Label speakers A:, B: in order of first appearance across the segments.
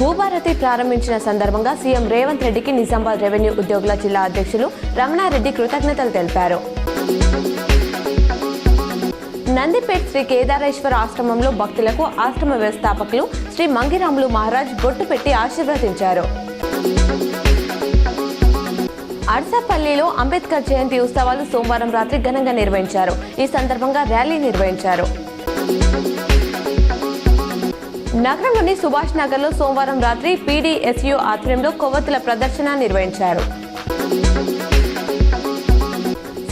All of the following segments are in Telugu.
A: భూభారతి ప్రారంభించిన సందర్భంగా సీఎం రేవంత్ రెడ్డికి నిజామాబాద్ రెవెన్యూ ఉద్యోగుల జిల్లా అధ్యక్షులు రమణారెడ్డి కృతజ్ఞతలు తెలిపారు. నందిపేట్ శ్రీ కేదారేశ్వర ఆశ్రమంలో భక్తులకు ఆశ్రమ వ్యవస్థాపకులు శ్రీ మంగిరాములు మహారాజ్ బొట్టు పెట్టి ఆశీర్వదించారు. అర్సపల్లిలో అంబేద్కర్ జయంతి ఉత్సవాలు సోమవారం రాత్రి ఘనంగా నిర్వహించారు. ఈ సందర్భంగా ర్యాలీ నిర్వహించారు. నగరంలోని సుభాష్ నగర్లో సోమవారం రాత్రి పీడీఎస్యూ ఆధ్వర్యంలో కొవ్వొత్తుల ప్రదర్శన నిర్వహించారు.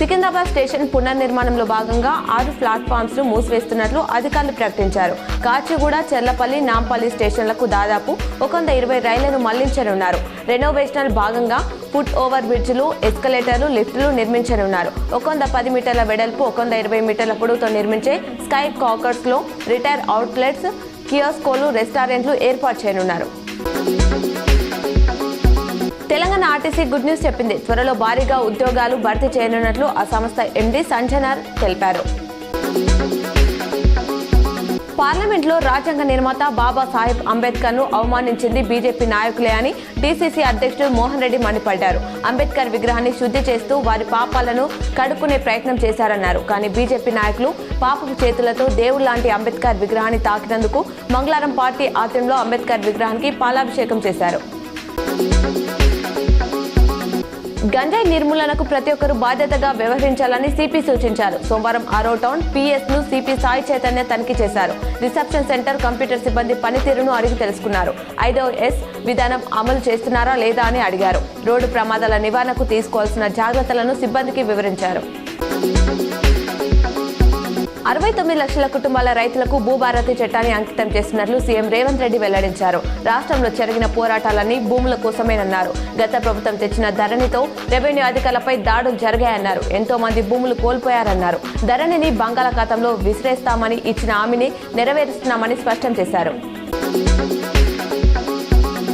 A: సికింద్రాబాద్ స్టేషన్ పునర్నిర్మాణంలో భాగంగా 6 ప్లాట్ఫామ్స్ ను మూసివేస్తున్నట్లు అధికారులు ప్రకటించారు. కాచిగూడ, చెర్లపల్లి, నాంపల్లి స్టేషన్లకు దాదాపు 120 రైళ్లను మళ్లించనున్నారు. రెనోవేషన్ భాగంగా ఫుట్ ఓవర్ బ్రిడ్జ్లు, ఎస్కలేటర్లు, లిఫ్టులు నిర్మించనున్నారు. 110 మీటర్ల వెడల్పు, 120 మీటర్ల పొడవుతో నిర్మించే స్కై కాకర్స్ లో రిటైర్ అవుట్లెట్స్, కియోస్కోలు, రెస్టారెంట్లు ఏర్పాటు చేయనున్నారు. తెలంగాణ ఆర్టీసీ గుడ్ న్యూస్ చెప్పింది. త్వరలో భారీగా ఉద్యోగాలు భర్తీ చేయనున్నట్లు ఆ సంస్థ ఎండీ సంజనార్ తెలిపారు. పార్లమెంట్లో రాజ్యాంగ నిర్మాత బాబాసాహెబ్ అంబేద్కర్ ను అవమానించింది బీజేపీ నాయకులే అని డీసీసీ అధ్యక్షుడు మోహన్ రెడ్డి మండిపడ్డారు. అంబేద్కర్ విగ్రహాన్ని శుద్ధి చేస్తూ వారి పాపాలను కడుక్కునే ప్రయత్నం చేశారన్నారు. కానీ బీజేపీ నాయకులు పాపపు చేతులతో దేవుడు లాంటి అంబేద్కర్ విగ్రహాన్ని తాకినందుకు మంగళవారం పార్టీ ఆధ్వర్యంలో అంబేద్కర్ విగ్రహానికి పాలాభిషేకం చేశారు. గంజాయి నిర్మూలనకు ప్రతి ఒక్కరూ బాధ్యతగా వ్యవహరించాలని సిపి సూచించారు. సోమవారం ఆరో టౌన్ పిఎస్ ను సిపి సాయి చైతన్య తనిఖీ చేశారు. రిసెప్షన్ సెంటర్ కంప్యూటర్ సిబ్బంది పనితీరును అడిగి తెలుసుకున్నారు. 5వ ఎస్ విధానం అమలు చేస్తున్నారా లేదా అని అడిగారు. రోడ్డు ప్రమాదాల నివారణకు తీసుకోవాల్సిన జాగ్రత్తలను సిబ్బందికి వివరించారు. 69 లక్షల కుటుంబాల రైతులకు భూభారతి చట్టాన్ని అంకితం చేస్తున్నట్లు సీఎం రేవంత్ రెడ్డి వెల్లడించారు. రాష్ట్రంలో జరిగిన పోరాటాలన్నీ భూముల కోసమేనన్నారు. గత ప్రభుత్వం తెచ్చిన ధరణితో రెవెన్యూ అధికారులపై దాడులు జరిగాయన్నారు. ఎంతో మంది భూములు కోల్పోయారన్నారు. ధరణిని బంగాళాఖాతంలో విసిరేస్తామని ఇచ్చిన హామీని నెరవేరుస్తున్నామని స్పష్టం చేశారు.